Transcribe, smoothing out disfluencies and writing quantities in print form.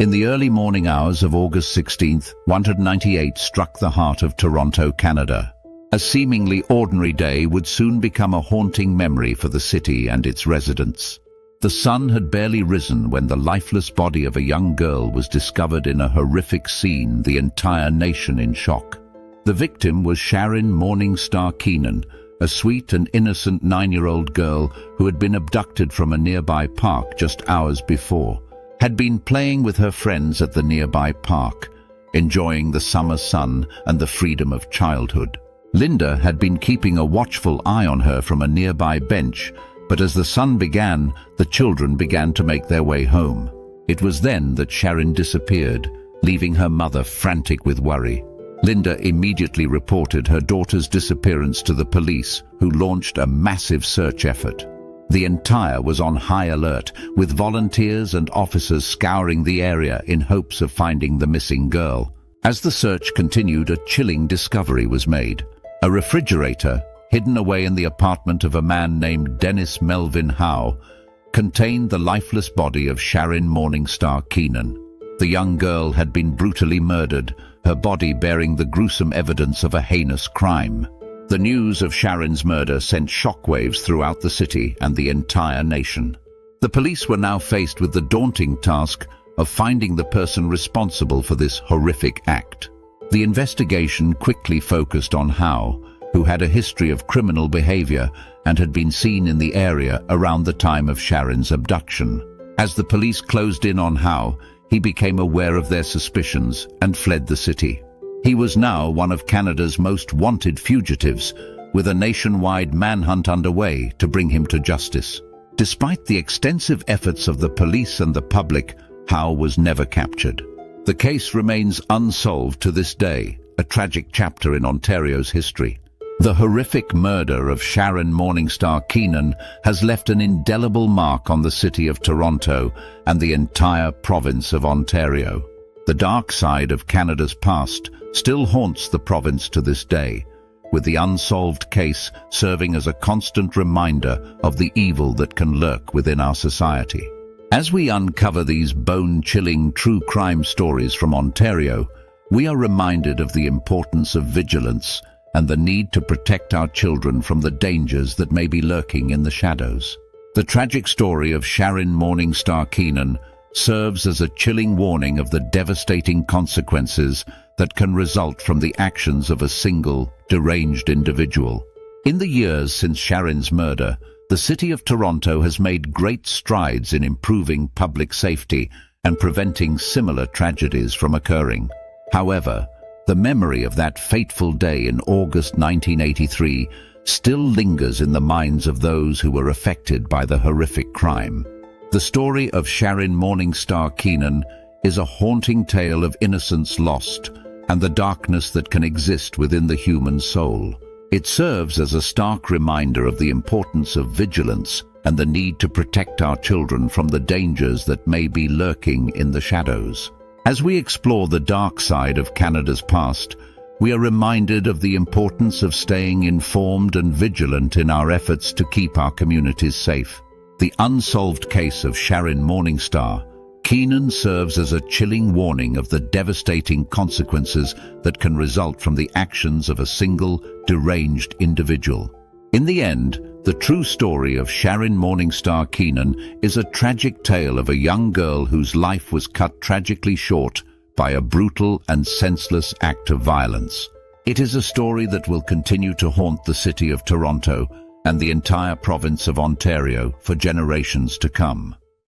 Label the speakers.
Speaker 1: In the early morning hours of August 16, 198 struck the heart of Toronto, Canada. A seemingly ordinary day would soon become a haunting memory for the city and its residents. The sun had barely risen when the lifeless body of a young girl was discovered in a horrific scene, the entire nation in shock. The victim was Sharin Morningstar Keenan, a sweet and innocent 9-year-old girl who had been abducted from a nearby park just hours before. Had been playing with her friends at the nearby park, enjoying the summer sun and the freedom of childhood. Linda had been keeping a watchful eye on her from a nearby bench, but as the sun began, the children began to make their way home. It was then that Sharin disappeared, leaving her mother frantic with worry. Linda immediately reported her daughter's disappearance to the police, who launched a massive search effort. The entire was on high alert, with volunteers and officers scouring the area in hopes of finding the missing girl. As the search continued, a chilling discovery was made. A refrigerator, hidden away in the apartment of a man named Melvyn Howe, contained the lifeless body of Sharin Morningstar Keenan. The young girl had been brutally murdered, her body bearing the gruesome evidence of a heinous crime. The news of Sharin's murder sent shockwaves throughout the city and the entire nation. The police were now faced with the daunting task of finding the person responsible for this horrific act. The investigation quickly focused on Howe, who had a history of criminal behavior and had been seen in the area around the time of Sharin's abduction. As the police closed in on Howe, he became aware of their suspicions and fled the city. He was now one of Canada's most wanted fugitives, with a nationwide manhunt underway to bring him to justice. Despite the extensive efforts of the police and the public, Howe was never captured. The case remains unsolved to this day, a tragic chapter in Ontario's history. The horrific murder of Sharin Morningstar Keenan has left an indelible mark on the city of Toronto and the entire province of Ontario. The dark side of Canada's past still haunts the province to this day, with the unsolved case serving as a constant reminder of the evil that can lurk within our society. As we uncover these bone-chilling true crime stories from Ontario, we are reminded of the importance of vigilance and the need to protect our children from the dangers that may be lurking in the shadows. The tragic story of Sharin Morningstar Keenan serves as a chilling warning of the devastating consequences that can result from the actions of a single, deranged individual. In the years since Sharin's murder, the city of Toronto has made great strides in improving public safety and preventing similar tragedies from occurring. However, the memory of that fateful day in August 1983 still lingers in the minds of those who were affected by the horrific crime. The story of Sharin Morningstar Keenan is a haunting tale of innocence lost and the darkness that can exist within the human soul. It serves as a stark reminder of the importance of vigilance and the need to protect our children from the dangers that may be lurking in the shadows. As we explore the dark side of Canada's past, we are reminded of the importance of staying informed and vigilant in our efforts to keep our communities safe. The unsolved case of Sharin Morningstar Keenan serves as a chilling warning of the devastating consequences that can result from the actions of a single, deranged individual. In the end, the true story of Sharin Morningstar Keenan is a tragic tale of a young girl whose life was cut tragically short by a brutal and senseless act of violence. It is a story that will continue to haunt the city of Toronto and the entire province of Ontario for generations to come.